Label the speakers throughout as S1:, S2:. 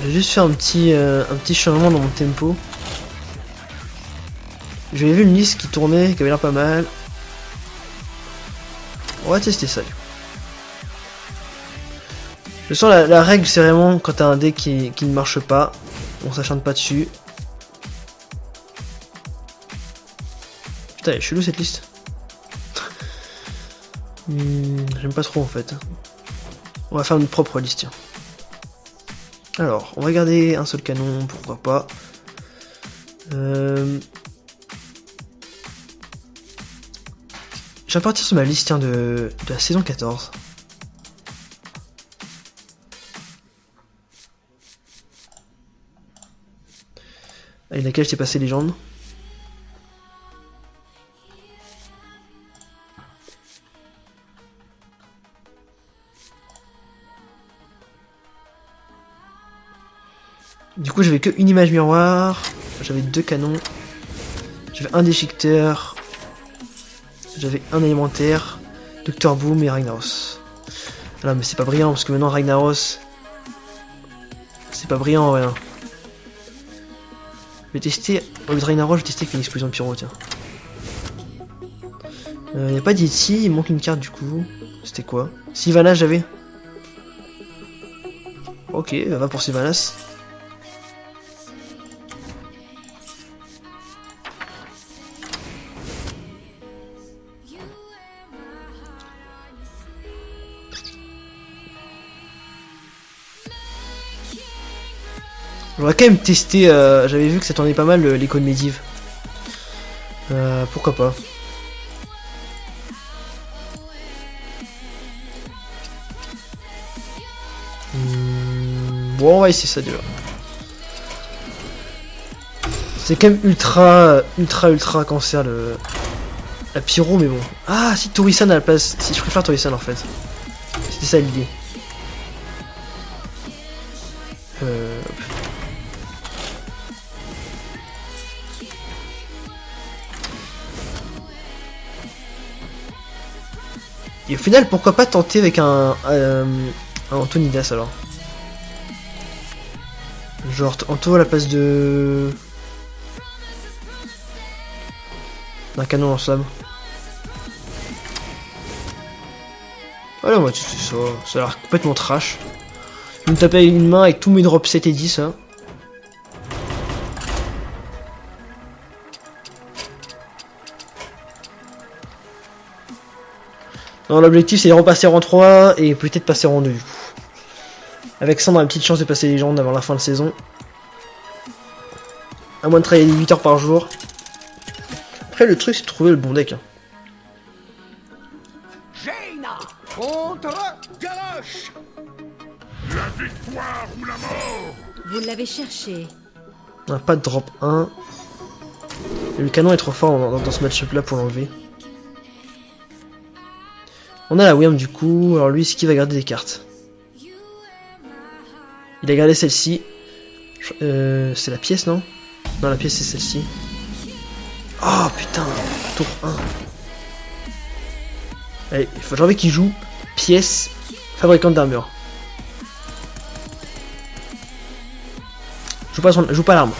S1: J'ai juste fait un petit changement dans mon tempo. J'avais vu une liste qui tournait, qui avait l'air pas mal. On va tester ça. Je sens la règle, c'est vraiment quand t'as un deck qui ne marche pas, on s'acharne pas dessus. Putain, elle est chelou cette liste. J'aime pas trop en fait. On va faire une propre liste, tiens. Alors, on va garder un seul canon, pourquoi pas. Je vais partir sur ma liste tiens, de la saison 14. Avec laquelle j'étais passé légende. Du coup j'avais qu'une image miroir, j'avais 2 canons, j'avais un déchiqueteur, j'avais un élémentaire, Dr Boom et Ragnaros. Voilà, mais c'est pas brillant parce que maintenant Ragnaros, c'est pas brillant en rien. Je vais tester, au lieu de Ragnaros, je vais tester avec une explosion de pyro, tiens. Y a pas d'Yeti, il manque une carte du coup. C'était quoi? Sylvanas j'avais. Ok, va pour Sylvanas. On va quand même tester, j'avais vu que ça tournait pas mal les codes médives. Pourquoi pas. Bon, on va essayer ça déjà. C'est quand même ultra cancer la pyro, mais bon. Ah, si Torisan à la place. Si je préfère Torisan en fait. C'était ça l'idée. Et au final, pourquoi pas tenter avec un Antonidas alors. Genre Anto à la place de d'un canon en slam. Voilà, moi c'est ça. Ça a l'air complètement trash. Je vais me taper une main avec tous mes drops 7 et 10 hein. Non, l'objectif c'est de repasser en 3 et peut-être passer en 2 du coup. Avec ça on a une petite chance de passer légende avant la fin de saison. À moins de travailler 8 heures par jour. Après le truc c'est de trouver le bon deck. Hein.
S2: Jaina contre Galoche.
S3: La victoire ou la mort.
S4: Vous l'avez cherché.
S1: On n'a pas de drop 1. Et le canon est trop fort dans ce match-up là pour l'enlever. On a la Wyrm du coup, alors lui, est-ce qu'il va garder des cartes? Il a gardé celle-ci. C'est la pièce, non? Non, la pièce c'est celle-ci. Oh putain, tour 1. Allez, j'ai envie qu'il joue pièce fabricante d'armure. Joue pas l'arme.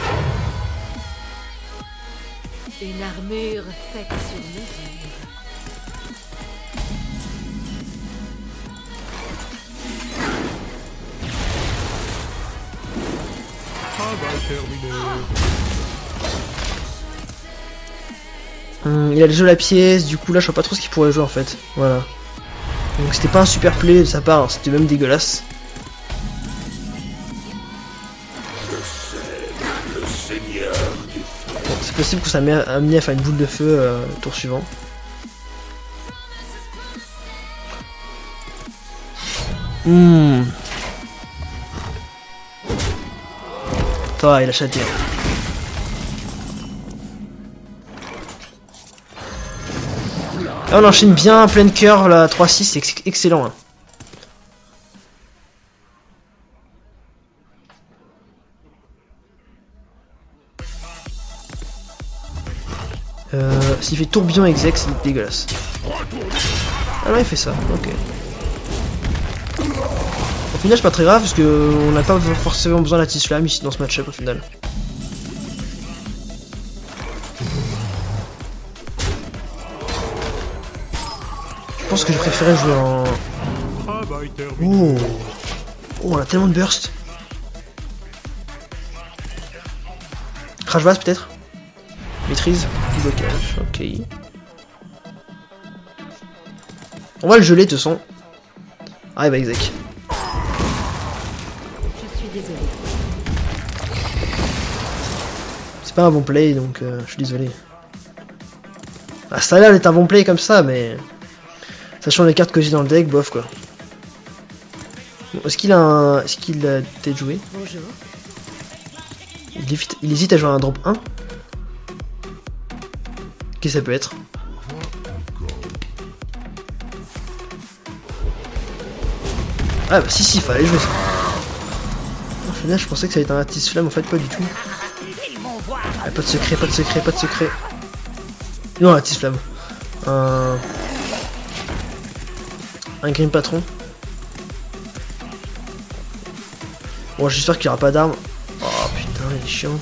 S4: Une armure faite sur mesure.
S1: Il a déjà la pièce, du coup là je vois pas trop ce qu'il pourrait jouer en fait. Voilà. Donc c'était pas un super play de sa part, hein, c'était même dégueulasse. Bon, c'est possible que ça m'ait amené à faire une boule de feu tour suivant. Attends, il a chaté. Là, on enchaîne bien plein cœur, la 3-6, c'est excellent. Hein. S'il fait tourbillon exec, c'est dégueulasse. Ah non, il fait ça, ok. Au final, c'est pas très grave parce que on n'a pas forcément besoin de la Tisflamme ici dans ce match-up au final. Je pense que je préférais jouer en... Oh, oh, on a tellement de burst. Crash Bass peut-être. Maîtrise du blocage, ok. On va le geler de toute façon. Ah, bah exec.
S4: Je suis désolé.
S1: C'est pas un bon play donc je suis désolé. Ah, ça a l'air d'être un bon play comme ça, mais. Sachant les cartes que j'ai dans le deck, bof quoi. Bon, est-ce qu'il a un. Est-ce qu'il a peut-être joué?
S4: Bonjour.
S1: Il hésite à jouer un drop 1. Qu'est-ce que ça peut être? Ah bah si, fallait jouer ça. Au final, je pensais que ça allait être un Atis Flamme, en fait, pas du tout. Ah, pas de secret, pas de secret, pas de secret. Non, Atis Flamme. Un Grim Patron. Bon, j'espère qu'il n'y aura pas d'armes. Oh putain, il est chiant.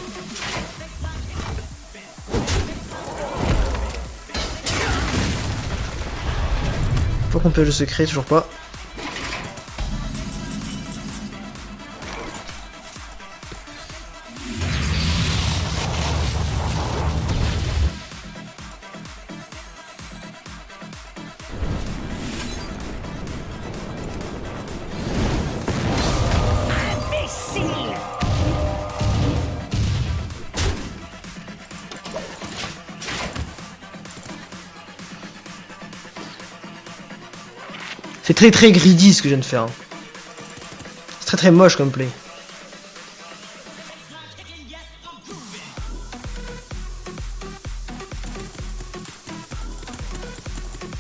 S1: Faut qu'on pêche le secret, toujours pas. C'est très greedy ce que je viens de faire. C'est très moche comme play.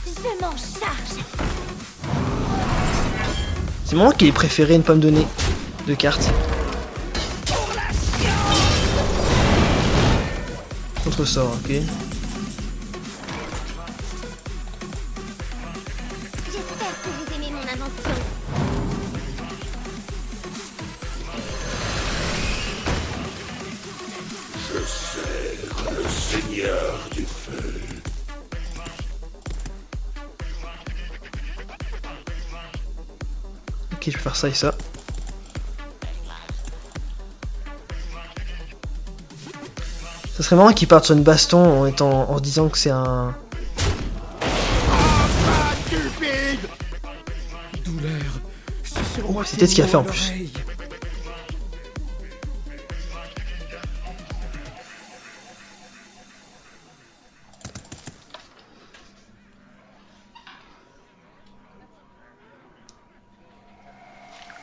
S5: Je m'en charge.
S1: C'est moi qui ai préféré ne pas me donner de cartes. Contre sort, ok.
S5: J'espère que vous aimez mon invention.
S3: Le seigneur du feu.
S1: Ok, je vais faire ça et ça. Ça serait marrant qu'il parte sur une baston en se disant que c'est un...
S2: Stupide. Douleur.
S1: Oh, c'est peut-être ce qu'il a fait en plus.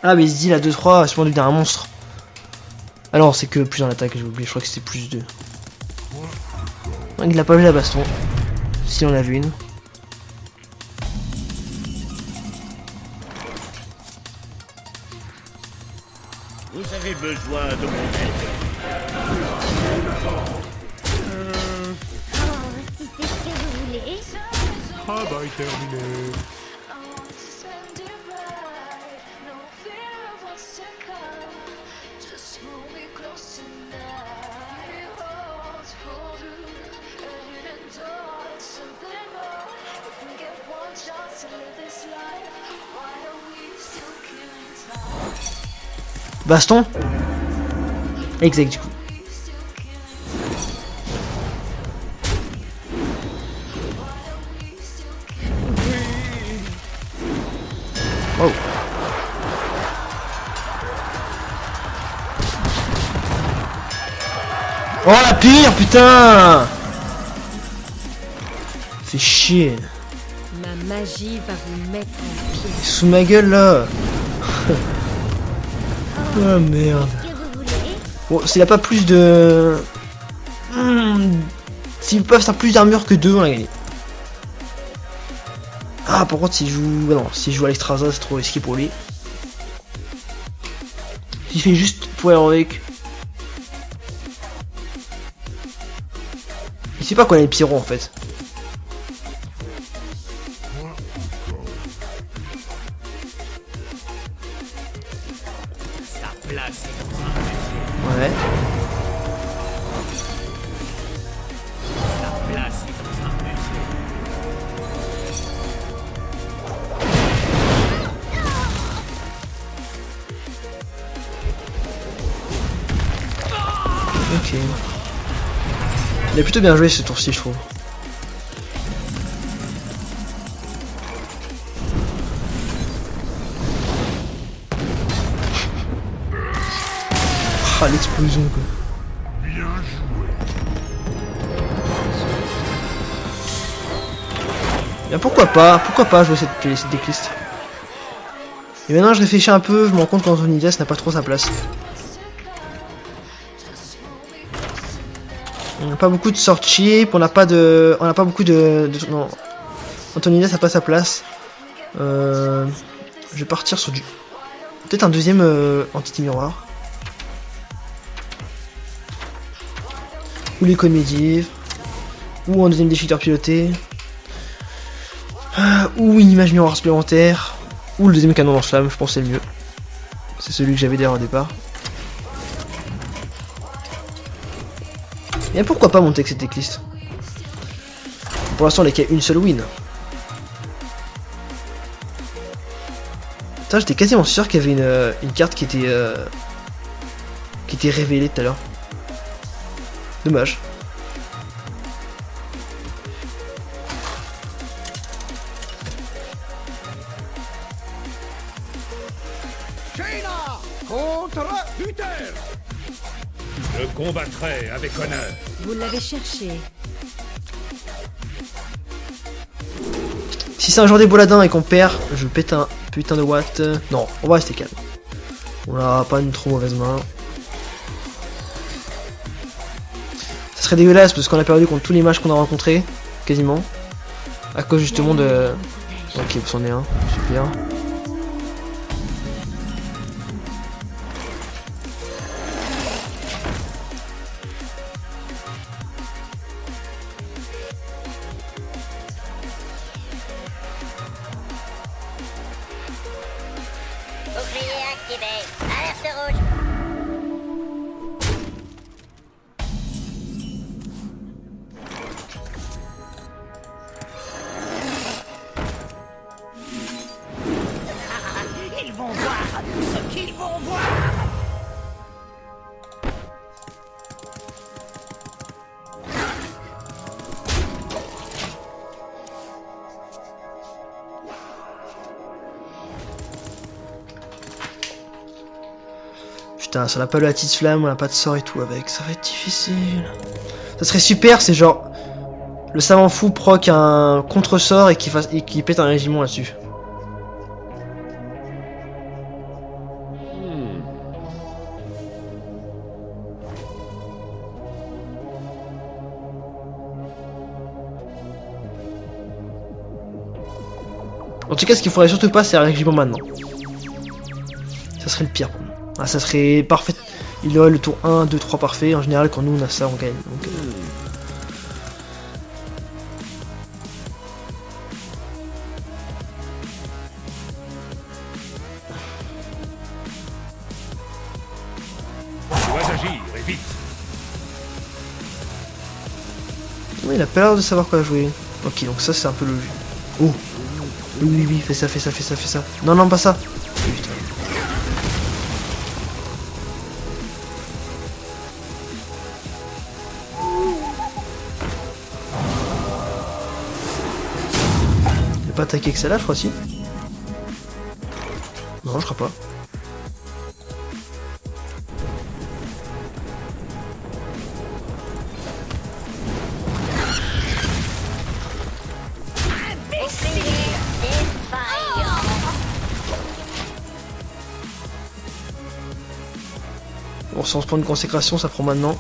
S1: Ah mais il se dit la 2-3, c'est pour lui d'un monstre. Alors c'est que plus en attaque, j'ai oublié, je crois que c'était plus 2. Il a pas vu la baston. Si on a vu une.
S3: Vous avez besoin de mon aide.
S5: Oh, si c'est ce que vous voulez.
S3: Travail terminé.
S1: Baston. Exact du coup. Oh. Oh la pire, putain. Fait chier.
S4: Ma magie va vous mettre en pied.
S1: Sous ma gueule là. Oh merde.
S5: Ce que vous voulez.
S1: Bon, s'il a pas plus de... S'ils peuvent faire plus d'armure que 2, on a gagné. Ah, par contre, s'il joue... Non, s'il joue à l'extrasa, c'est trop risqué pour lui. S'il fait juste pour avec... Il sait pas qu'on a les Pyro en fait. Ouais. Ok. Il a plutôt bien joué ce tour-ci, je trouve. Ah, l'explosion quoi.
S3: Bien joué.
S1: Bien pourquoi pas jouer cette decklist. Et maintenant je réfléchis un peu, je me rends compte qu'Antonidas n'a pas trop sa place. On n'a pas beaucoup de sort cheap, on n'a pas beaucoup non. Antonidas n'a pas sa place. Je vais partir sur du... Peut-être un deuxième entité miroir. Ou les comédies. Ou un deuxième déchiqueteur piloté. Ou une image miroir supplémentaire. Ou le deuxième canon lance-flamme, je pense que c'est le mieux. C'est celui que j'avais derrière au départ. Et pourquoi pas monter avec cette decklist? Pour l'instant, il n'y a qu'une seule win. Putain, j'étais quasiment sûr qu'il y avait une carte qui était révélée tout à l'heure. Dommage.
S2: Jaina contre Luther.
S3: Je combattrai avec honneur.
S4: Vous l'avez cherché.
S1: Si c'est un jour des Boladins et qu'on perd, je pète un putain de watt. Non, on va rester calme. On n'a pas une trop mauvaise main. Ça serait dégueulasse parce qu'on a perdu contre tous les matchs qu'on a rencontrés, quasiment. À cause justement de... Ok, c'en est un, super.
S5: Bouclier activé. Alerte rouge.
S2: Ils vont voir ce qu'ils vont voir.
S1: Putain, ça n'a pas le petite flamme, on n'a pas de sort et tout avec, ça va être difficile. Ça serait super, c'est genre... Le savant fou proc un contre-sort et qui pète un régiment là-dessus. En tout cas, ce qu'il faudrait surtout pas, c'est un régiment maintenant. Ça serait le pire. Ah, ça serait parfait. Il aurait le tour 1, 2, 3 parfait. En général, quand nous on a ça, on gagne. Donc,
S3: Tu dois agir et vite.
S1: ouais, il a pas l'air de savoir quoi jouer. Ok, donc ça c'est un peu le jeu. Oh. Oui, fais ça. Non, non, pas ça. Putain. Il a pas attaqué avec celle-là, je crois, si. Non, je crois pas. Bon, sans point de consécration, ça prend maintenant.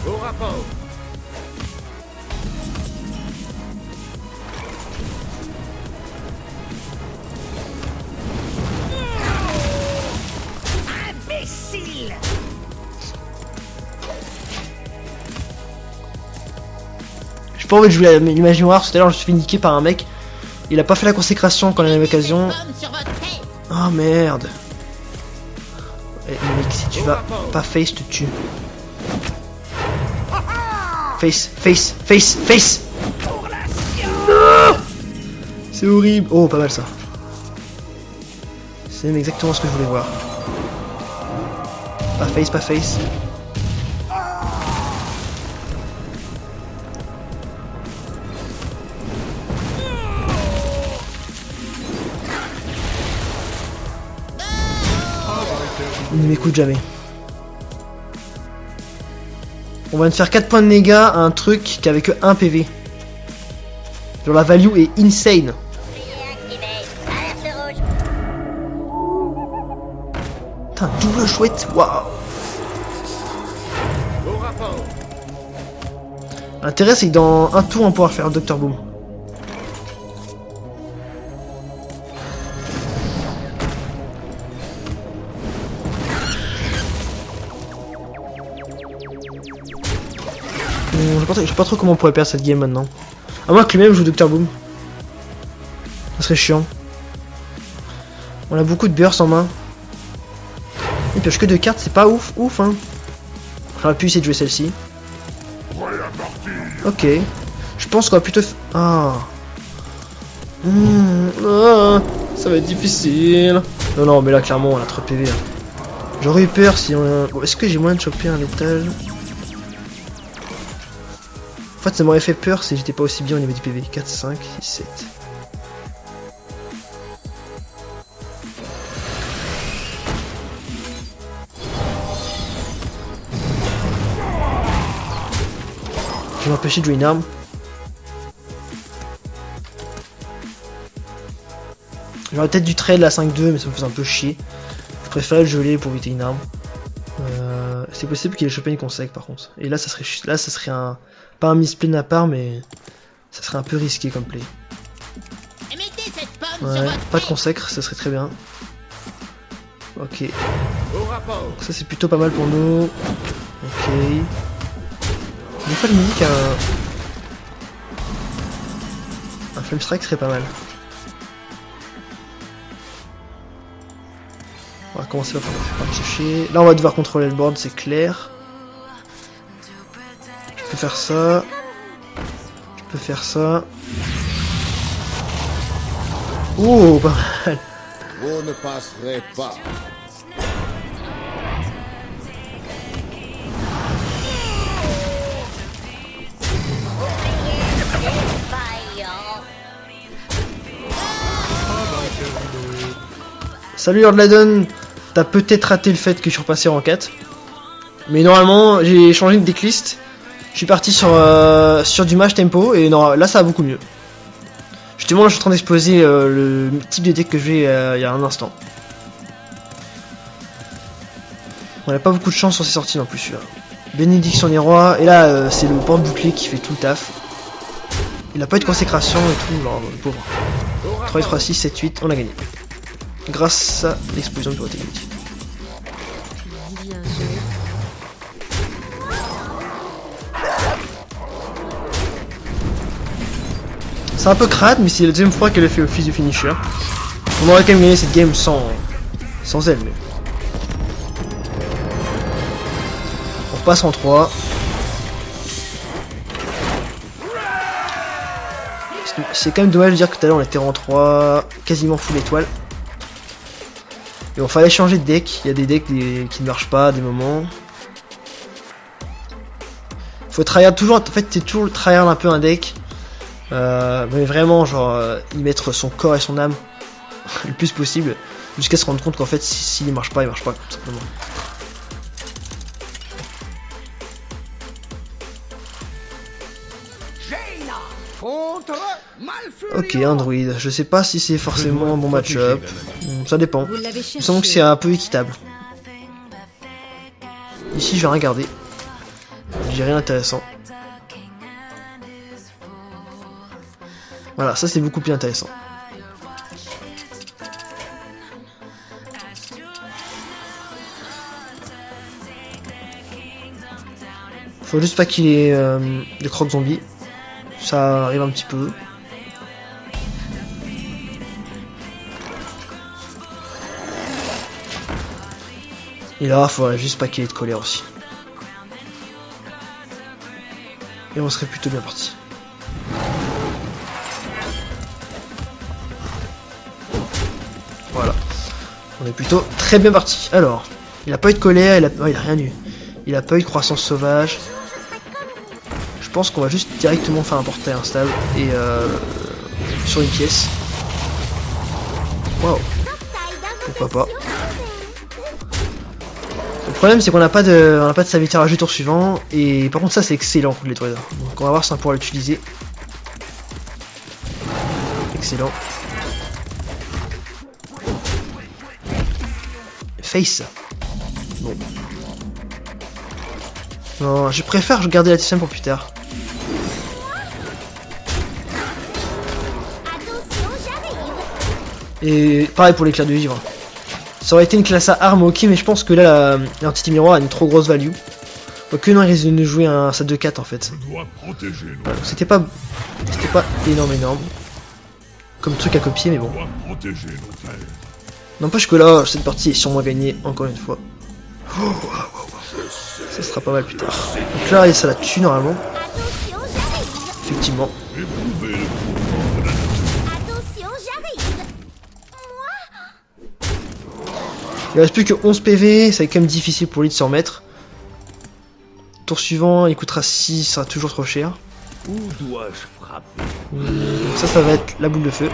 S2: Au rapport. Imbécile.
S1: pas envie de jouer à l'image noire. Tout à l'heure, je me suis fait niquer par un mec. Il a pas fait la consécration quand il a eu l'occasion. Oh merde. Eh, mec, si tu vas pas face, je te tue. Face, face, face, face. Non, c'est horrible. Oh, pas mal ça. C'est même exactement ce que je voulais voir. Pas face, pas face. Il ne m'écoute jamais. On va de faire 4 points de dégâts à un truc qui avait que 1 PV. Genre la value est insane. Putain, double chouette, waouh. L'intérêt c'est que dans un tour on pourra faire Dr Boom. Je sais pas trop comment on pourrait perdre cette game maintenant. À moins que lui-même joue Dr Boom. Ça serait chiant. On a beaucoup de burst en main. Il pioche que 2 cartes, c'est pas ouf, hein. J'aurais pu essayer de jouer celle-ci. Ok. Je pense qu'on va plutôt... Ah. Ça va être difficile. Non, mais là, clairement, on a trop de PV. Hein. J'aurais eu peur si on... Bon, est-ce que j'ai moyen de choper un létal? En fait, ça m'aurait fait peur si j'étais pas aussi bien au niveau du PV. 4, 5, 6, 7. Je vais m'empêcher de jouer une arme. J'aurais peut-être du trade la 5-2, mais ça me faisait un peu chier. Je préférais le geler pour éviter une arme. C'est possible qu'il ait chopé une consec par contre. Et là, ça serait un... Pas un misplay de ma part, mais ça serait un peu risqué comme play. Ouais, pas de consacre, ça serait très bien. Ok. Donc ça c'est plutôt pas mal pour nous. Ok. Des fois je me dis qu'un flame strike serait pas mal. On va commencer par le chercher. Là on va devoir contrôler le board, c'est clair. Je peux faire ça. Je peux faire ça. Oh, pas mal.
S6: Vous ne passerez pas.
S1: Salut Lord Laden. T'as peut-être raté le fait que je suis repassé en 4. Mais normalement, j'ai changé de decklist. Je suis parti sur du match tempo et non, là ça va beaucoup mieux. Justement, là, je suis en train d'exposer le type de deck que j'ai il y a un instant. On n'a pas beaucoup de chance sur ces sorties en plus celui-là. Bénédiction des rois, et là c'est le porte-bouclier qui fait tout le taf. Il n'a pas eu de consécration et tout, alors, le pauvre. 3, 3, 6, 7, 8, on a gagné. Grâce à l'explosion de pyrotechnique.
S4: Bien joué.
S1: C'est un peu crade, mais c'est la deuxième fois qu'elle a fait office de finisher. On aurait quand même gagné cette game sans elle, mais... On repasse en 3. C'est quand même dommage de dire que tout à l'heure on était en 3, quasiment full étoile. Et on fallait changer de deck, il y a des decks qui ne marchent pas à des moments. Faut tryhard toujours, en fait c'est toujours le tryhard un peu un deck. Mais vraiment genre y mettre son corps et son âme le plus possible. Jusqu'à se rendre compte qu'en fait s'il marche pas, il marche pas tout simplement. Ok, Android, je sais pas si c'est forcément un bon match-up, ça dépend.
S4: Vous l'avez
S1: Il me
S4: cherché.
S1: semble que c'est un peu équitable. Ici je vais rien garder. J'ai rien d'intéressant. Voilà, ça c'est beaucoup plus intéressant. Faut juste pas qu'il ait le croc zombie. Ça arrive un petit peu. Et là, il faudrait juste pas qu'il y ait de colère aussi. Et on serait plutôt bien parti. Voilà. On est plutôt très bien parti. Alors, il a pas eu de colère, il a rien eu. Il a pas eu de croissance sauvage. Je pense qu'on va juste directement faire un portail instable et sur une pièce. Waouh. Pourquoi pas. Le problème c'est qu'on n'a pas de serviteur à jeu tour suivant et par contre ça c'est excellent contre les druides. Donc on va voir si on pourra l'utiliser. Excellent. Face. Bon. Non, je préfère garder la TSM pour plus tard. Et pareil pour l'éclair de vivre. Ça aurait été une classe à armes ok, mais je pense que là l'entité miroir a une trop grosse value. Que non, il risque de nous jouer un set de 4 en fait.
S3: Dois protéger nos
S1: Voilà, c'était pas énorme. Comme truc à copier, mais bon.
S3: dois protéger nos terres.
S1: N'empêche que là, cette partie est sûrement gagnée encore une fois. Ça sera pas mal plus tard. Donc là, ça la tue normalement. Effectivement.
S3: Éprouvez le pouvoir de la
S5: Attention, j'arrive.
S1: Il reste plus que 11 PV, ça va être quand même difficile pour lui de s'en remettre. Tour suivant, il coûtera 6, ça sera toujours trop cher.
S2: Où dois-je frapper?
S1: Donc ça va être la boule de feu.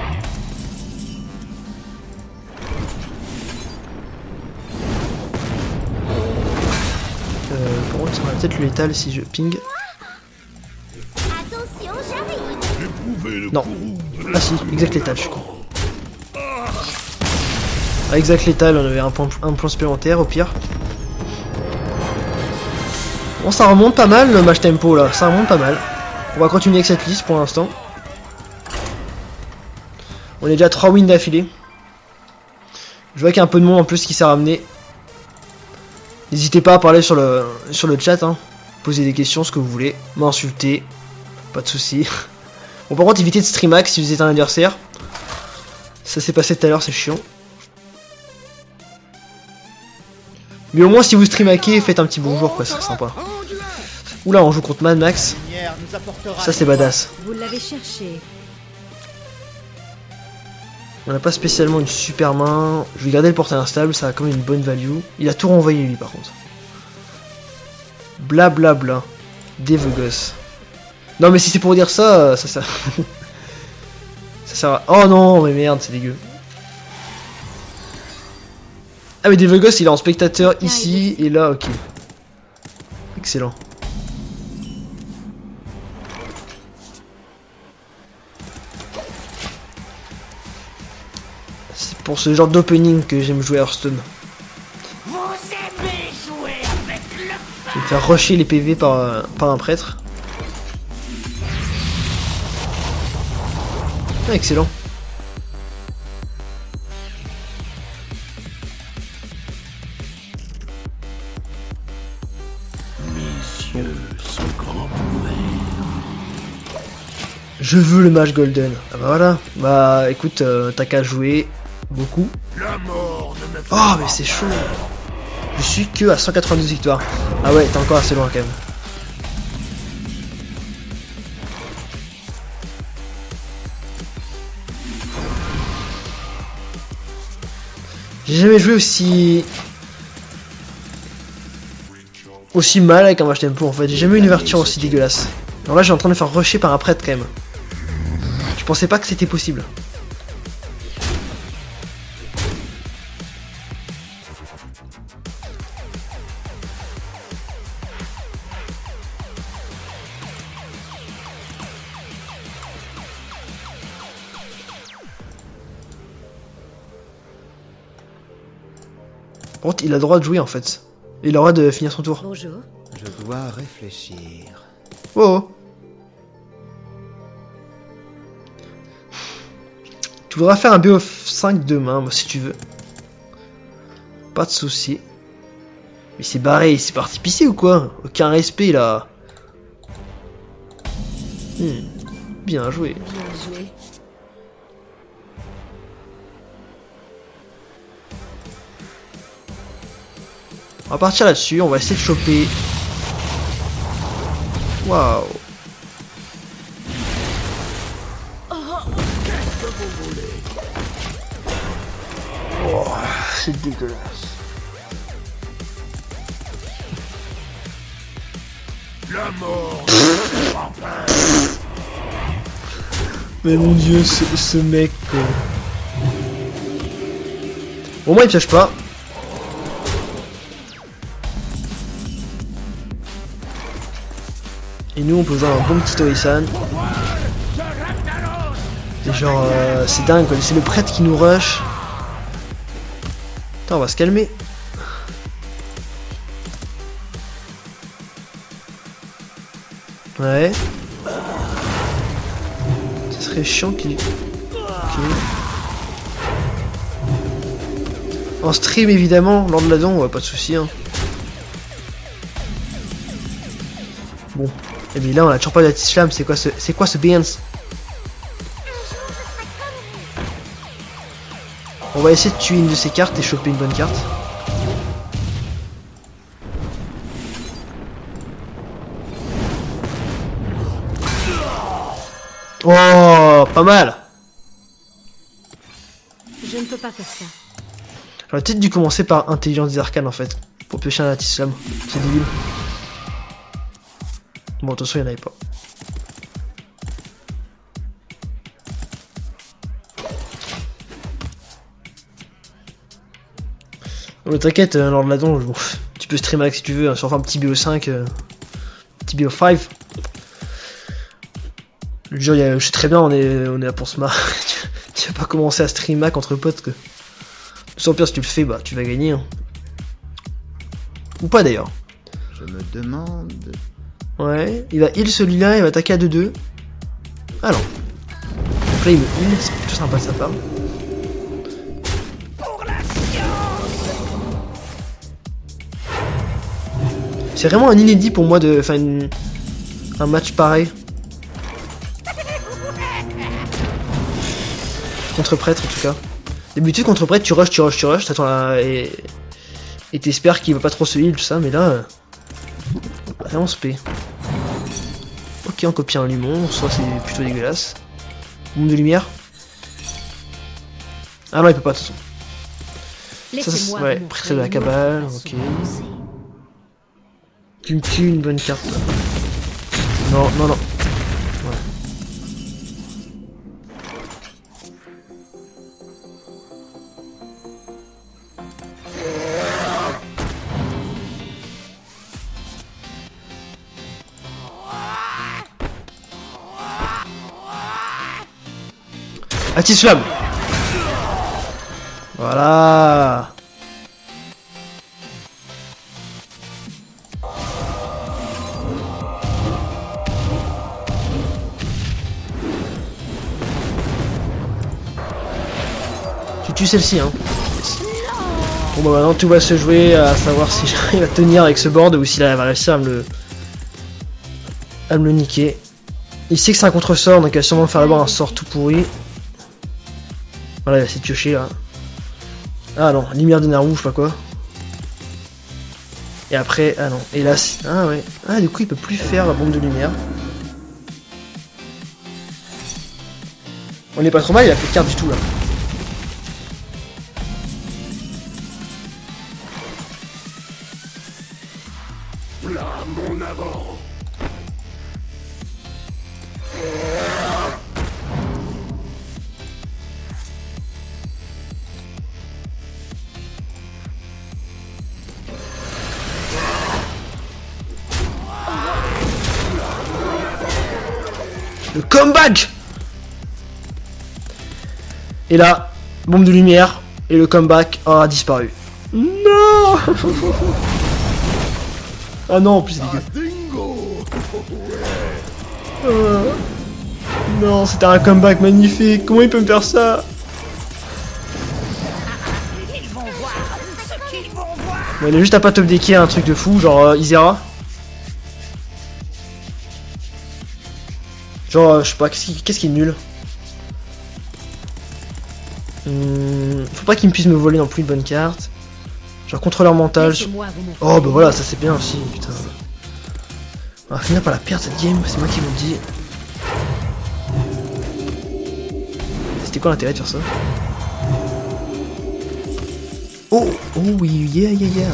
S1: Par contre, ça va peut-être le létal si je ping.
S5: Attention, j'arrive.
S3: Éprouvez le
S1: Non.
S3: courroux de la
S1: Ah si, exact létal, je suis con. Ah, exact létal, on avait un point supplémentaire au pire. Bon, ça remonte pas mal le match tempo là, ça remonte pas mal. On va continuer avec cette liste pour l'instant. On est déjà à 3 wins d'affilée. Je vois qu'il y a un peu de monde en plus qui s'est ramené. N'hésitez pas à parler sur le chat, hein. Posez des questions, ce que vous voulez. M'insulter, pas de soucis. Bon, par contre, évitez de streamax si vous êtes un adversaire. Ça s'est passé tout à l'heure, c'est chiant. Mais au moins, si vous streamaquez, faites un petit bonjour, quoi, ce serait sympa. Oula, on joue contre Mad Max. Ça, c'est badass.
S4: Vous l'avez cherché.
S1: On n'a pas spécialement une super main. Je vais garder le portail instable, ça a quand même une bonne value. Il a tout renvoyé lui par contre. Blablabla. Bla, bla. Devegos. Non mais si c'est pour dire ça, ça sert. Ça sert à... Oh non mais merde, c'est dégueu. Ah mais Devegos il est en spectateur ici et là, ok. Excellent. C'est pour ce genre d'opening que j'aime jouer à Hearthstone.
S2: Vous aimez jouer avec le...
S1: Je vais me faire rusher les PV par un prêtre. Ah, excellent.
S2: Mes yeux sont grands ouverts.
S1: Je veux le match golden. Ah bah voilà. Bah écoute, t'as qu'à jouer beaucoup.
S3: La mort ne me
S1: Oh mais c'est chaud. Je suis que à 192 victoires. Ah ouais, t'es encore assez loin quand même. J'ai jamais joué aussi mal avec un match tempo en fait. J'ai jamais eu une ouverture aussi dégueulasse. Alors là, j'ai en train de me faire rusher par un prêtre quand même. Je pensais pas que c'était possible. Par contre, il a le droit de jouer en fait. Il a le droit de finir son tour.
S4: Bonjour.
S7: Je dois réfléchir.
S1: Oh, oh. Tu voudras faire un BO5 demain, si tu veux. Pas de soucis. Mais c'est barré, c'est parti pisser ou quoi? Aucun respect là. Bien joué.
S4: Bien joué.
S1: On va partir là-dessus, on va essayer de choper. Waouh. Oh, c'est dégueulasse.
S3: La mort.
S1: Mais mon dieu, ce mec quoi. Au moins il piège pas. Et nous on peut jouer un bon petit Tori-san. Et genre c'est dingue quoi, c'est le prêtre qui nous rush. Attends, on va se calmer. Ouais. Ce serait chiant qu'il... Ok. En stream évidemment, lors de la don, ouais, pas de soucis. Hein. Bon. Et bien là on a toujours pas de flamme, c'est quoi ce Beans? On va essayer de tuer une de ces cartes et choper une bonne carte. Oh, pas mal.
S4: Je ne peux pas faire ça.
S1: J'aurais peut-être dû commencer par intelligence des arcanes en fait, pour piocher un Latislam. C'est débile. Bon, attention, il n'y en avait pas. Oh, t'inquiète, lors de la don, bon, tu peux stream avec si tu veux, hein, sur un petit BO5, petit BO5. Le jeu, je sais très bien, on est là pour se marrer. Tu vas pas commencer à stream Mac entre potes que. Sans pire, si tu le fais, bah tu vas gagner. Hein. Ou pas d'ailleurs.
S7: Je me demande...
S1: Ouais, il va heal celui-là, il va attaquer à 2-2. Ah non. Donc là il me heal, c'est plutôt sympa de sa part. C'est vraiment un inédit pour moi de faire un match pareil. Contre prêtre en tout cas. D'habitude contre prêtre tu rush, t'attends là et t'espères qu'il va pas trop se heal tout ça, mais là vraiment spé. Ok, on copie un lumon, soit c'est plutôt dégueulasse. Bombe de lumière. Ah non il peut pas de toute façon. Ça, ouais, prêtre de la cabale, ok. Tu me tues une bonne carte. Non, non, non. Ouais. Atis-flamme. Voilà. Tu tues celle-ci, hein. Bon bah maintenant tout va se jouer à savoir si j'arrive à tenir avec ce board ou s'il va réussir à me le niquer. Il sait que c'est un contre-sort, donc il va sûrement faire d'abord un sort tout pourri. Voilà, il va essayer de piocher là. Ah non, lumière de Naru, je sais pas quoi. Et après, ah non, et là, ah ouais. Ah du coup il peut plus faire la bombe de lumière. On est pas trop mal, il a plus de carte du tout là.
S3: Là, mon avant.
S1: Le comeback. Et là, bombe de lumière, et le comeback a disparu. Non. Ah non, en plus c'est dégueu. Non, c'était un comeback magnifique. Comment il peut me faire ça?
S2: Ils vont voir ce qu'ils vont voir.
S1: Bon, il a juste à pas top decker un truc de fou, genre Isera. Genre, je sais pas, qu'est-ce qui est nul? Faut pas qu'il me puisse me voler non plus une bonne carte. Genre, contrôleur mental.
S4: Laissez-moi vous montrer.
S1: Oh, bah voilà, ça c'est bien aussi, putain. On va finir par la perdre cette game, c'est moi qui vous le dis. C'était quoi l'intérêt de faire ça? Oh, oh oui, yeah, yeah, yeah.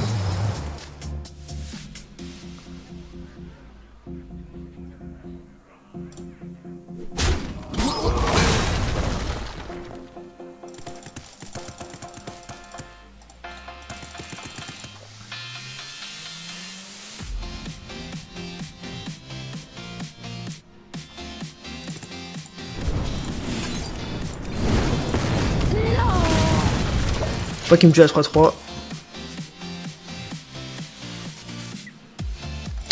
S1: Faut pas qu'il me tue à 3-3.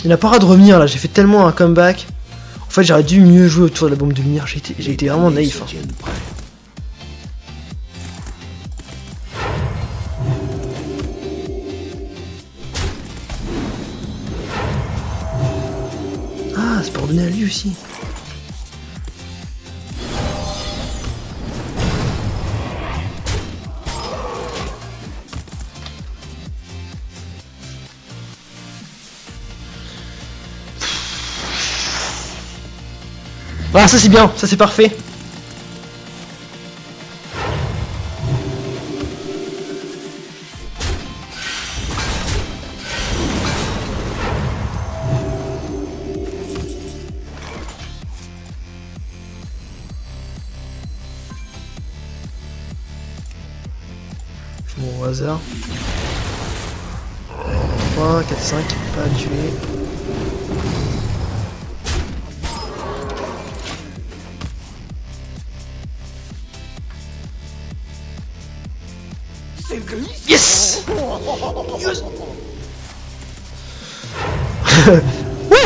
S1: Il n'a pas le droit de revenir là, j'ai fait tellement un comeback. En fait j'aurais dû mieux jouer autour de la bombe de lumière, j'ai été vraiment naïf. Hein. Ah, c'est pour donner à lui aussi. Ah, ça c'est bien, ça c'est parfait. Bon, au hasard. 3, 4, 5, pas à tuer. Yes, yes.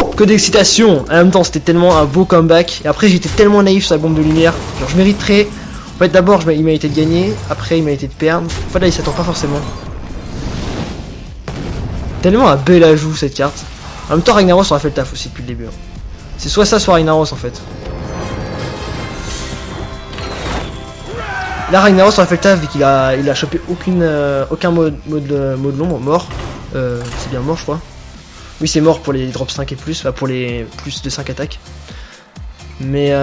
S1: Oh, que d'excitation. En même temps c'était tellement un beau comeback. Et après j'étais tellement naïf sur la bombe de lumière. Genre je mériterais. En fait d'abord il méritait de gagner. Après il méritait de perdre. En fait là il s'attend pas forcément. Tellement un bel ajout cette carte. En même temps Ragnaros aura fait le taf aussi depuis le début. C'est soit ça soit Ragnaros en fait. Là Ragnaros aurait fait le taf vu qu'il a chopé aucun mot de l'ombre, mort. C'est bien mort je crois. Oui c'est mort pour les drops 5 et plus, enfin pour les plus de 5 attaques. Mais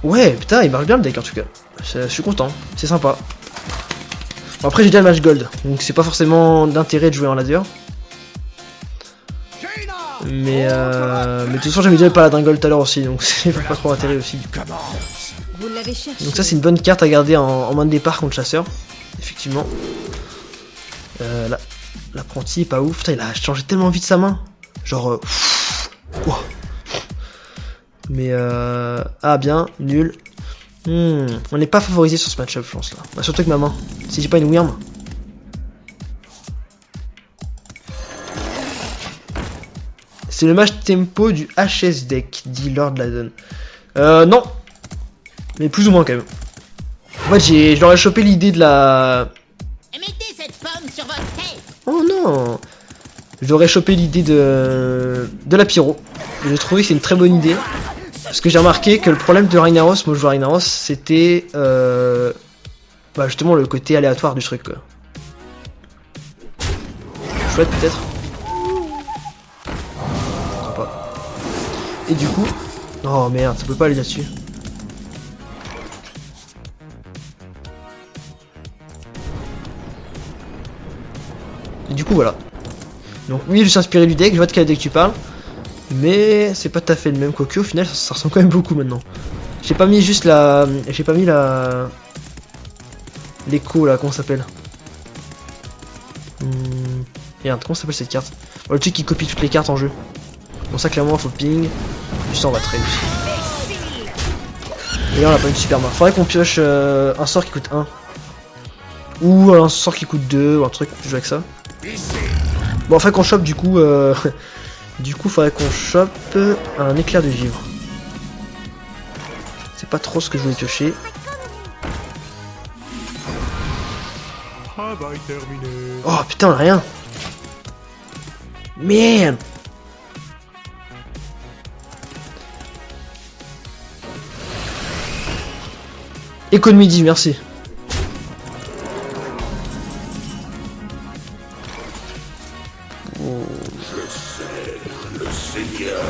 S1: ouais putain il marche bien le deck en tout cas. Je suis content, c'est sympa. Bon, après j'ai déjà le match gold, donc c'est pas forcément d'intérêt de jouer en ladder. Mais de toute façon j'avais déjà le paladin gold tout à l'heure aussi, donc c'est pas trop intérêt aussi.
S4: Vous l'avez cherché.
S1: Donc ça c'est une bonne carte à garder en main de départ contre chasseur. Effectivement. L'apprenti est pas ouf. Putain il a changé tellement vite sa main. Genre wow. Mais ah bien, nul. On n'est pas favorisé sur ce match-up je pense là. Bah, surtout avec ma main. Si j'ai pas une Wyrm. C'est le match tempo du HS deck, dit Lord Ladon. Non. Mais plus ou moins quand même. En fait, je leur ai chopé l'idée de la...
S5: Mettez cette pomme sur votre tête.
S1: Oh non. Je leur ai chopé l'idée de la pyro. J'ai trouvé que c'est une très bonne idée. Parce que j'ai remarqué que le problème de Ragnaros, moi je joue à Ragnaros, c'était... bah justement le côté aléatoire du truc quoi. Chouette peut-être. Pas. Et du coup... Oh merde, ça peut pas aller là-dessus. Et du coup voilà. Donc oui je suis inspiré du deck, je vois de quel deck tu parles. Mais c'est pas tout à fait le même, quoique au final ça ressemble quand même beaucoup maintenant. J'ai pas mis juste la... J'ai pas mis la... L'écho là, comment ça s'appelle Regarde, comment ça s'appelle cette carte? Bon, le truc qui copie toutes les cartes en jeu. Bon ça clairement faut ping. Juste ça on va très vite. Et là on a pas une super main. Faudrait qu'on pioche un sort qui coûte 1. Ou un sort qui coûte 2, ou un truc qu'on peut jouer avec ça. Bon, faudrait qu'on chope du coup... Du coup, faudrait qu'on chope un éclair de givre. C'est pas trop ce que je voulais piocher. Oh putain, on a rien. Merde. Économie 10, merci. Oh.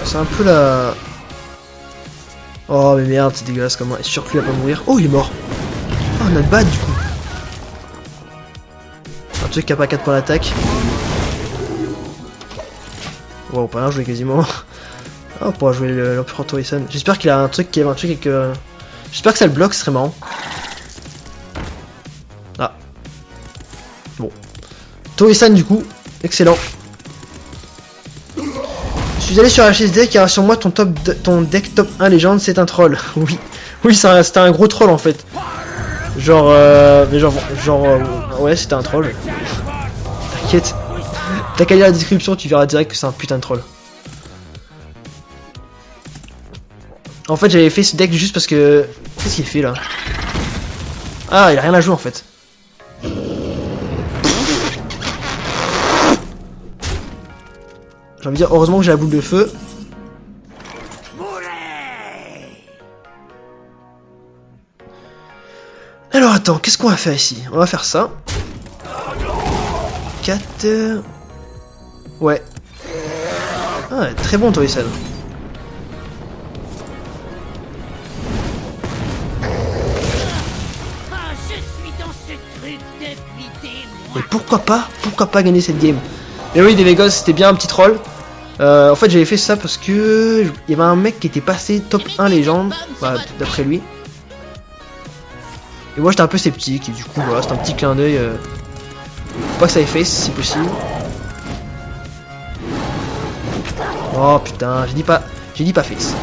S1: C'est un peu la... Oh mais merde, c'est dégueulasse comment. Est-ce sûr que lui va pas mourir? Oh, il est mort. Oh, on a le bad du coup. Un truc qui a pas 4 points d'attaque. Wow, pas bien joué quasiment. Oh, on pourra jouer l'Empereur Tori-san. J'espère qu'il a un truc qui avait un truc avec... J'espère que ça le bloque, ce serait marrant. Ah. Bon. Tori-san du coup, excellent. Je suis allé sur HSD car sur moi ton deck top 1 légende c'est un troll. Oui. Oui, c'était un gros troll en fait. Genre ouais, c'était un troll. T'inquiète. T'as qu'à lire la description, tu verras direct que c'est un putain de troll. En fait, j'avais fait ce deck juste parce que... Qu'est-ce qu'il fait là? Ah, il a rien à jouer en fait. J'ai envie de dire, heureusement que j'ai la boule de feu. Alors attends, qu'est-ce qu'on va faire ici? On va faire ça. 4... Ouais. Ah, très bon Tori-san. Et pourquoi pas gagner cette game? Et oui, des Vegas, c'était bien un petit troll. En fait, j'avais fait ça parce que il y avait un mec qui était passé top 1 légende, bah, d'après lui. Et moi, j'étais un peu sceptique. Et du coup, voilà, c'est un petit clin d'œil. Faut pas que ça efface, si possible. Oh putain, j'ai dit pas face.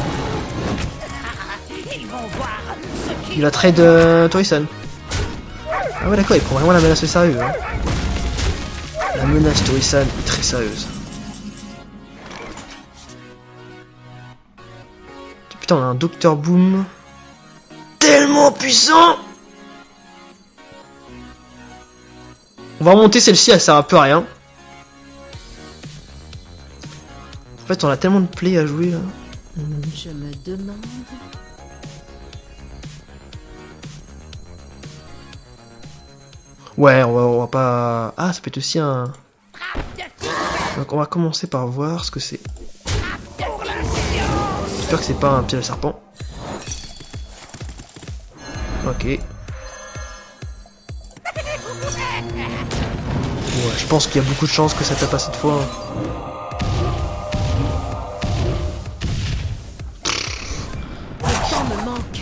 S1: Il a trade Tori-san. Ah ouais, d'accord, il prend vraiment la menace au sérieux. Hein. La menace Tori-san est très sérieuse. Putain, on a un Dr Boom tellement puissant. On va remonter celle-ci, elle sert un peu à rien. En fait, on a tellement de play à jouer là.
S4: Je me demande...
S1: Ouais, on va pas... Ah, ça peut être aussi un... Donc on va commencer par voir ce que c'est. J'espère que c'est pas un piège à serpent. Ok. Ouais, je pense qu'il y a beaucoup de chances que ça tape pas cette fois.
S4: Le temps me manque.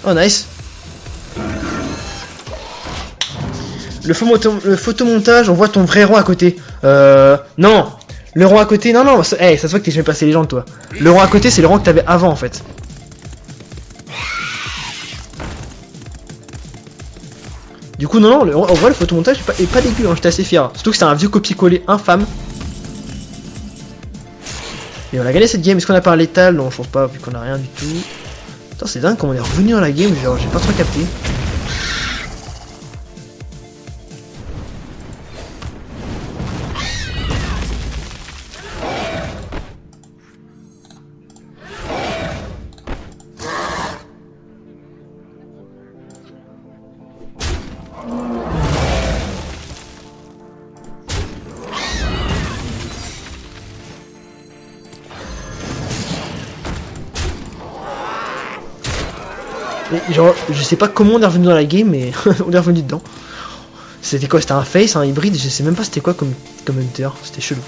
S1: Oh nice. Le photomontage, on voit ton vrai roi à côté. Non. Le roi à côté, non, ça se voit que t'es jamais passé légende toi. Le roi à côté, c'est le roi que t'avais avant en fait. Du coup, non, en vrai, le photomontage est pas dégueu, hein, j'étais assez fier. Surtout que c'est un vieux copier-coller infâme. Et on a gagné cette game, est-ce qu'on a pas un létal? Non, je pense pas, vu qu'on a rien du tout. Putain, c'est dingue comment on est revenu dans la game, genre, j'ai pas trop capté. Et genre, je sais pas comment on est revenu dans la game, mais on est revenu dedans. C'était quoi? C'était un face, un hybride? Je sais même pas c'était quoi comme hunter. C'était chelou.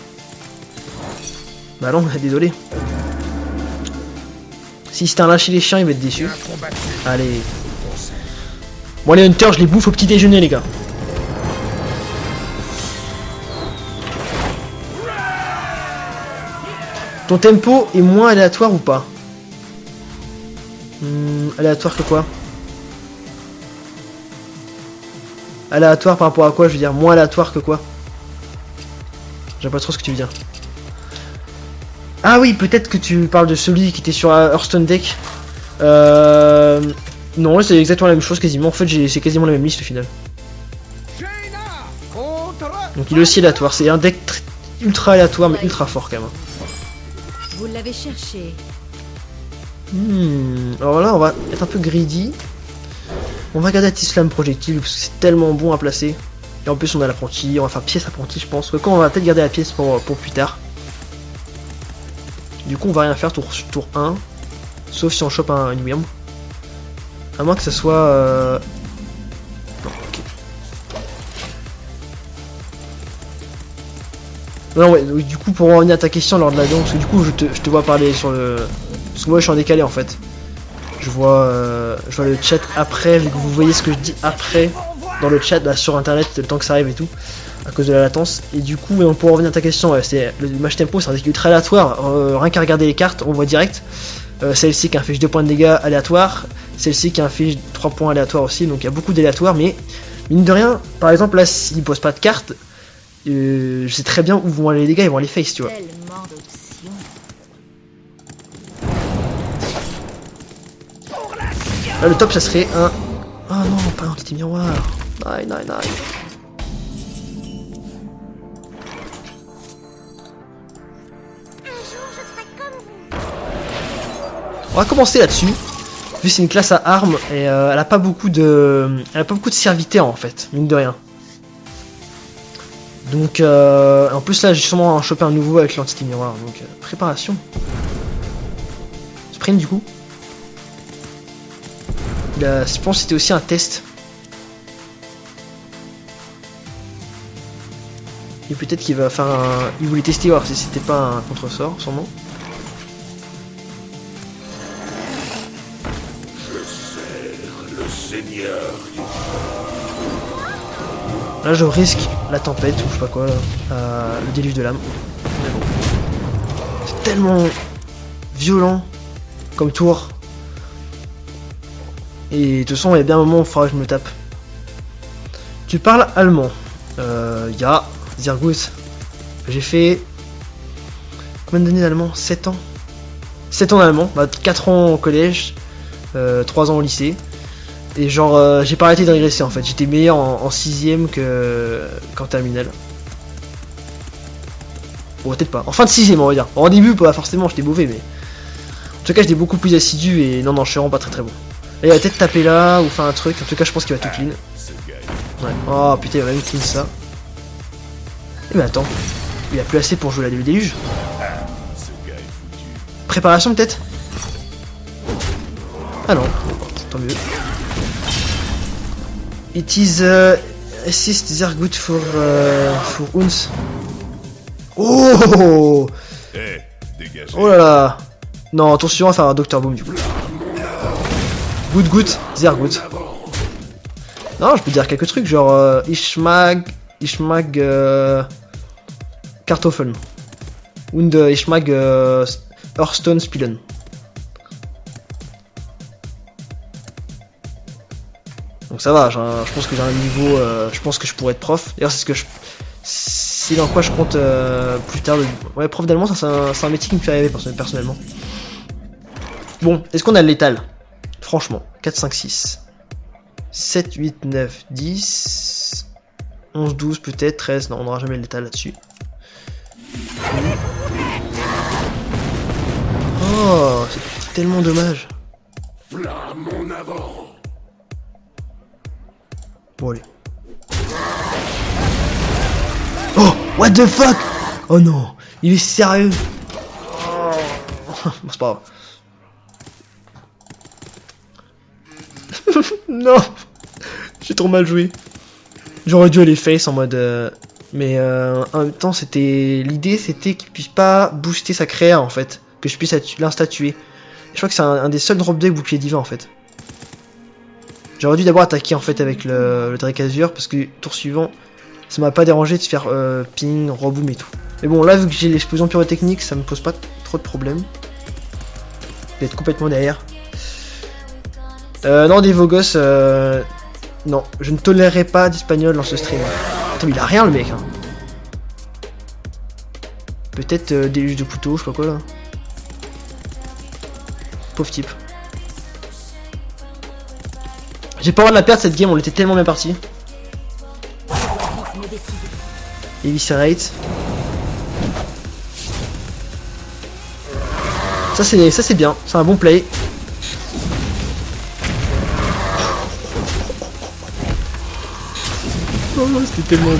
S1: Bah non, désolé. Si c'était un lâcher les chiens, il va être déçu. Allez. Bon, les hunters, je les bouffe au petit déjeuner, les gars. Ton tempo est moins aléatoire ou pas? Aléatoire que quoi? Aléatoire par rapport à quoi? Je veux dire, moins aléatoire que quoi? J'ai pas trop ce que tu veux dire. Ah oui, peut-être que tu parles de celui qui était sur Hearthstone Deck. Non, c'est exactement la même chose quasiment. En fait, c'est quasiment la même liste au final. Donc il est aussi aléatoire. C'est un deck ultra aléatoire, mais ultra fort quand même.
S4: Vous l'avez cherché.
S1: Alors là, on va être un peu greedy. On va garder Atislam projectile parce que c'est tellement bon à placer. Et en plus, on a l'apprenti. On va faire pièce apprenti, je pense. Quoi, on va peut-être garder la pièce pour plus tard. Du coup, on va rien faire tour 1. Sauf si on chope une Wyrm. À moins que ça soit... Non, ok. Non, ouais, donc, du coup, pour revenir à ta question lors de la danse, parce que du coup, je te vois parler sur le... Parce que moi, je suis en décalé, en fait. Je vois le chat après, vu que vous voyez ce que je dis après dans le chat, bah, sur internet, le temps que ça arrive et tout, à cause de la latence. Et du coup, pour revenir à ta question, c'est le match tempo, c'est un deck ultra aléatoire. Rien qu'à regarder les cartes, on voit direct. Celle-ci qui inflige 2 points de dégâts aléatoires, celle-ci qui inflige 3 points aléatoires aussi, donc il y a beaucoup d'aléatoires, mais mine de rien, par exemple là, s'il pose pas de cartes, je sais très bien où vont aller les dégâts, ils vont aller face, tu vois.
S4: Tellement d'options.
S1: Là, le top, ça serait un... Oh non, pas un entité miroir. Nine. On va commencer là-dessus. Vu que c'est une classe à armes et elle a pas beaucoup de serviteurs en fait, mine de rien. Donc en plus là j'ai sûrement chopé un nouveau avec l'entité miroir. Donc préparation. Sprint du coup. Je pense que c'était aussi un test. Et peut-être qu'il va faire un... Il voulait tester voir si c'était pas un contre-sort sûrement. Là je risque la tempête ou je sais pas quoi là, le déluge de l'âme. Mais bon. C'est tellement violent comme tour. Et de toute façon il y a bien un moment où il faudra que je me tape. Tu parles allemand. Ya, Zirgus. J'ai fait... Combien d'années d'allemand? 7 ans. 7 ans d'allemand, bah, 4 ans au collège, 3 ans au lycée. Et genre, j'ai pas arrêté de régresser en fait. J'étais meilleur en 6ème qu'en terminale. Bon, peut-être pas. En fin de 6ème, on va dire. En début, pas forcément, j'étais mauvais, mais. En tout cas, j'étais beaucoup plus assidu et non, je suis vraiment pas très bon. Et il va peut-être taper là ou faire un truc. En tout cas, je pense qu'il va tout clean. Ouais. Oh putain, il va même clean ça. Et mais attends, il a plus assez pour jouer la déluge. Préparation peut-être. Ah non, tant mieux. It is assist Zergut for Uns. Oh! Oh là là! Non, attention à faire un Dr Boom du coup. Good, Zergut. Non, je peux dire quelques trucs genre Ishmag Kartoffeln. Und Ishmag Hearthstone Spielen. Donc ça va, je pense que j'ai un niveau, je pense que je pourrais être prof. D'ailleurs c'est dans quoi je compte plus tard. Ouais, prof d'allemand, ça c'est un métier qui me fait rêver personnellement. Bon, est-ce qu'on a le létal? Franchement, 4, 5, 6, 7, 8, 9, 10, 11, 12 peut-être, 13, non on n'aura jamais le létal là-dessus. Oh, c'est tellement dommage. Bon allez. Oh, what the fuck? Oh non, il est sérieux. Oh. Bon, c'est pas grave. Non, j'ai trop mal joué. J'aurais dû aller face en mode... Mais en même temps, l'idée c'était qu'il puisse pas booster sa créa en fait. Que je puisse l'instatuer. Je crois que c'est un des seuls drop decks bouclier divin en fait. J'aurais dû d'abord attaquer en fait avec le Drake Azure parce que tour suivant ça m'a pas dérangé de se faire ping, reboom et tout. Mais bon là vu que j'ai l'explosion pyrotechnique ça me pose pas trop de problèmes. D'être complètement derrière. Non des Vogos non, je ne tolérerai pas d'espagnol dans ce stream. Attends mais il a rien le mec hein. Peut-être déluge de couteau, je sais pas quoi là. Pauvre type. J'ai pas le droit de la perdre cette game, on était tellement bien parti. Eviscerate. Ça c'est bien, c'est un bon play. Oh, c'était tellement beau.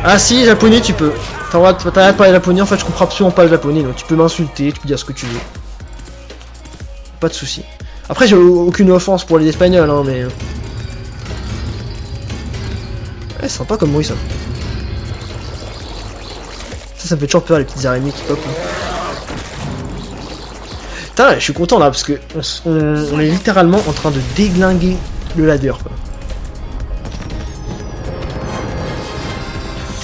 S1: Ah si, japonais tu peux. T'as le droit de parler japonais, en fait je comprends absolument pas le japonais, donc tu peux m'insulter, tu peux dire ce que tu veux. Pas de soucis. Après j'ai aucune offense pour les espagnols, hein, mais... Ouais, c'est sympa comme bruit ça. Ça me fait toujours peur les petites araignées qui pop. Putain, je suis content là, parce que on est littéralement en train de déglinguer le ladder, quoi.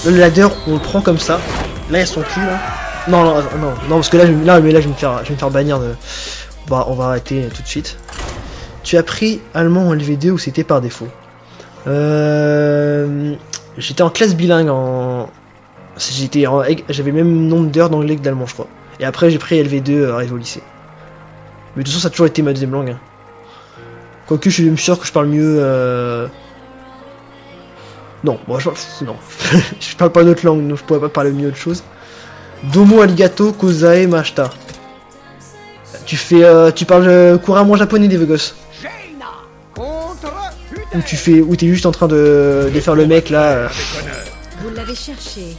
S1: Le ladder, on le prend comme ça. Là, il y a son cul, là. Non, parce que là, je vais me faire bannir de... Bah, on va arrêter tout de suite. Tu as pris allemand en LV2 ou c'était par défaut? J'étais en classe bilingue en... J'avais le même nombre d'heures d'anglais que d'allemand, je crois. Et après, j'ai pris LV2 arrivé au lycée. Mais de toute façon, ça a toujours été ma deuxième langue. Hein. Quoique, je suis sûr que je parle mieux... Non, moi non. Je parle pas d'autres langues, donc je pourrais pas parler mieux autre chose. Domo arigato kozae mashita. Tu parles couramment japonais des vieux gosses. Ou t'es juste en train de faire le mec là.
S4: Vous l'avez cherché.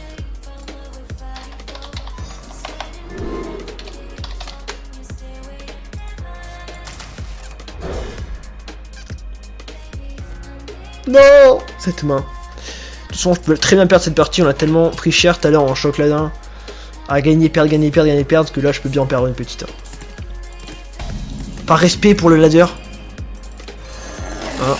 S1: Non, cette main. De toute façon, je peux très bien perdre cette partie. On a tellement pris cher tout à l'heure en choc ladin. À gagner, perdre, que là je peux bien en perdre une petite. Par respect pour le ladder. Hein.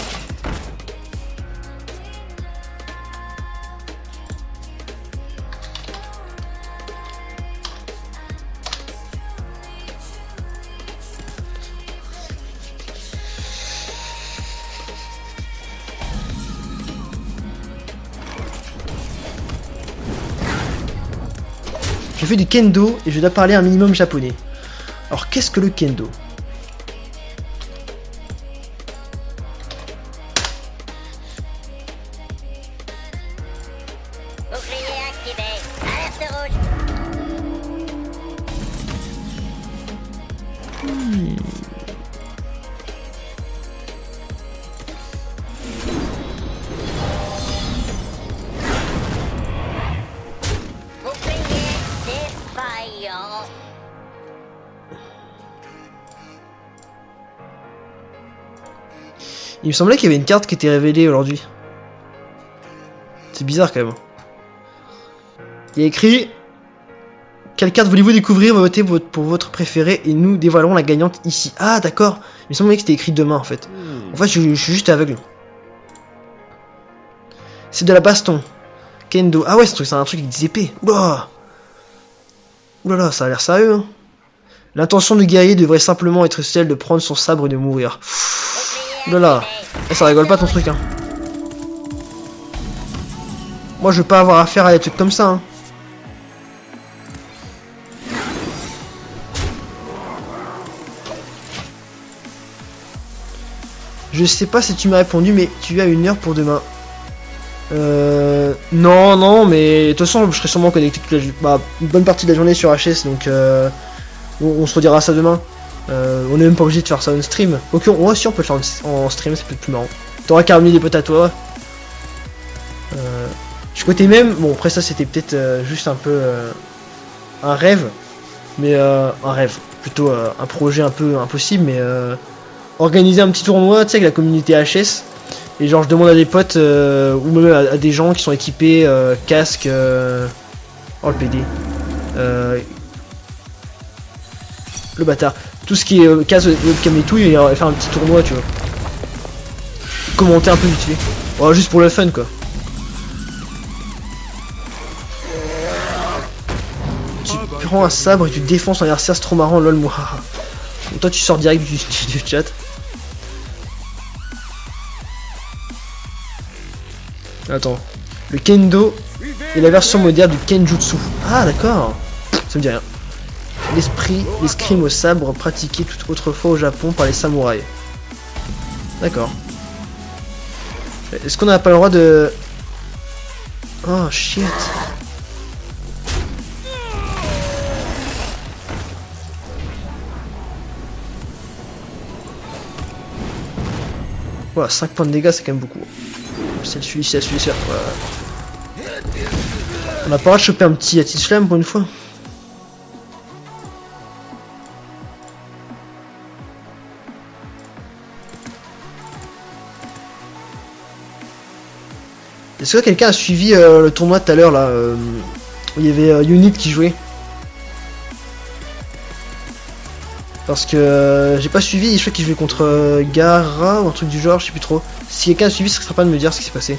S1: Je fais du kendo et je dois parler un minimum japonais. Alors qu'est-ce que le kendo?
S5: Bouclier activé. Alerte rouge. Bouclier défaillant.
S1: Il me semblait qu'il y avait une carte qui était révélée aujourd'hui. C'est bizarre quand même. Il y a écrit: quelle carte voulez-vous découvrir? Votez pour votre préféré et nous dévoilerons la gagnante ici. Ah d'accord. Il me semblait que c'était écrit demain en fait. En fait je suis juste aveugle. C'est de la baston. Kendo. Ah ouais, c'est un truc avec des épées. Oula. Oulala, ça a l'air sérieux. Hein. L'intention du guerrier devrait simplement être celle de prendre son sabre et de mourir. Oulala. Eh, ça rigole pas ton truc hein. Moi je veux pas avoir affaire à des trucs comme ça hein. Je sais pas si tu m'as répondu mais tu as 1 heure pour demain. Non mais de toute façon je serai sûrement connecté toute une bonne partie de la journée sur HS donc on se redira ça demain. On est même pas obligé de faire ça en stream. Ok, ouais, si on peut le faire en stream, c'est peut-être plus marrant. T'auras qu'à ramener des potes à toi. Je côté même, bon après ça c'était peut-être juste un peu un rêve, mais un rêve, plutôt un projet un peu impossible, mais organiser un petit tournoi, tu sais, avec la communauté HS, et genre je demande à des potes ou même à des gens qui sont équipés casque, oh le PD, le bâtard, tout ce qui est casque, webcam et tout, et faire un petit tournoi, tu vois, commenter un peu vite fait, oh, juste pour le fun quoi. Tu prends un sabre et tu défonces un adversaire, c'est trop marrant, lol moi. Toi tu sors direct du chat. Attends. Le kendo est la version moderne du kenjutsu. Ah d'accord. Ça me dit rien. l'escrime au sabre pratiqué toute autrefois au Japon par les samouraïs. D'accord. Est-ce qu'on n'a pas le droit de... Oh shit. Voilà, 5 points de dégâts c'est quand même beaucoup. C'est celui-ci, voilà. On a pas le droit de choper un petit Atislam pour une fois. Est-ce que quelqu'un a suivi le tournoi tout à l'heure là où il y avait Unit qui jouait? Parce que j'ai pas suivi, je crois qu'il jouait contre Gara ou un truc du genre, je sais plus trop. Si quelqu'un a suivi, ce serait pas de me dire ce qui s'est passé.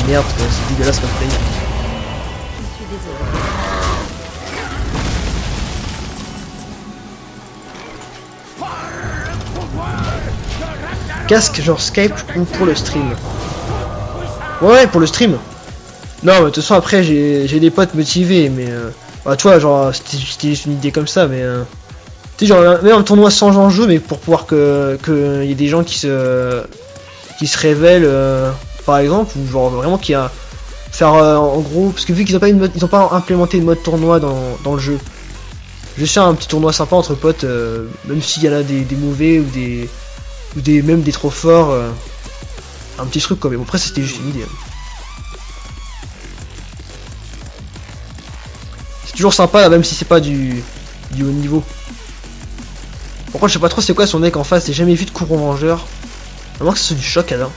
S1: Merde, c'est dégueulasse comme play.
S4: Je suis désolé.
S1: Casque genre Skype ou pour le stream? Ouais, pour le stream. Non, mais de toute façon après j'ai des potes motivés, mais bah, tu vois, genre c'était juste une idée comme ça, mais tu sais, genre même un tournoi sans enjeu, mais pour pouvoir que y ait des gens qui se révèlent, par exemple, ou genre vraiment qui a faire en gros, parce que vu qu'ils ont pas implémenté le mode tournoi dans le jeu, juste faire un petit tournoi sympa entre potes, même s'il y en a des mauvais ou même des trop forts, un petit truc quoi. Mais bon, après c'était juste une idée. C'est toujours sympa là, même si c'est pas du haut niveau. Pourquoi je sais pas trop c'est quoi son deck en face, j'ai jamais vu de courant vengeur. À moins que ce soit du choc alors.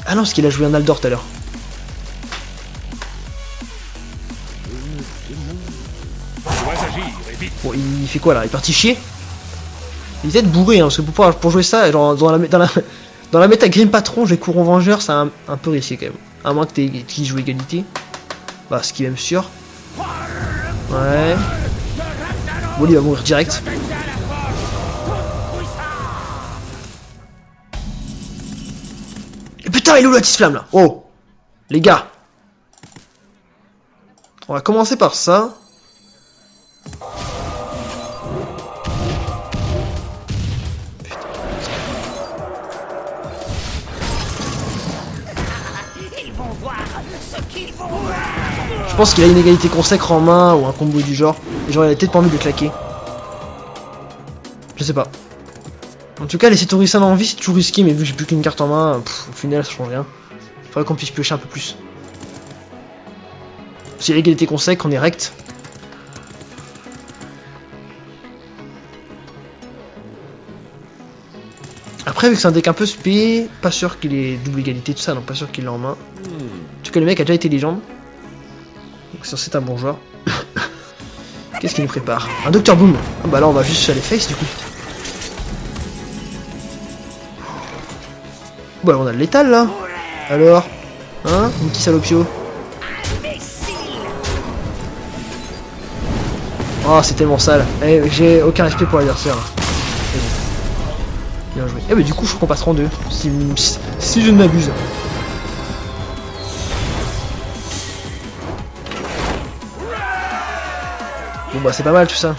S1: Ah non, parce qu'il a joué un Aldor tout à l'heure. Bon, il fait quoi là? Il est parti chier? Il est peut-être bourré, hein, parce que pour jouer ça, genre dans la méta Grim Patron, j'ai courant vengeur, c'est un peu risqué quand même. À moins que tu joues égalité. Bah, ce qui est même sûr. Ouais. Bon, il va mourir direct. Et putain, il est où la petite flamme là? Oh, les gars. On va commencer par ça. Je pense qu'il a une égalité consacre en main ou un combo du genre. Et genre il a peut-être pas envie de le claquer. Je sais pas. En tout cas laisser Torisan en vie c'est toujours risqué, mais vu que j'ai plus qu'une carte en main, au final ça change rien. Faudrait qu'on puisse piocher un peu plus. Si l'égalité consacre, on est rect. Après vu que c'est un deck un peu spé, pas sûr qu'il ait double égalité tout ça, donc pas sûr qu'il l'ait en main. En tout cas le mec a déjà été légende. Donc c'est un bon joueur. Qu'est-ce qu'il nous prépare? Un Dr Boom. Ah bah là on va juste sur les face du coup. Bah on a le létal là. Alors? Hein? Mon petit salopio. Oh c'est tellement sale. Eh, j'ai aucun respect pour l'adversaire. Bien joué. Eh bah du coup je crois qu'on passe en 2. Si je ne m'abuse. Bon bah c'est pas mal tout ça.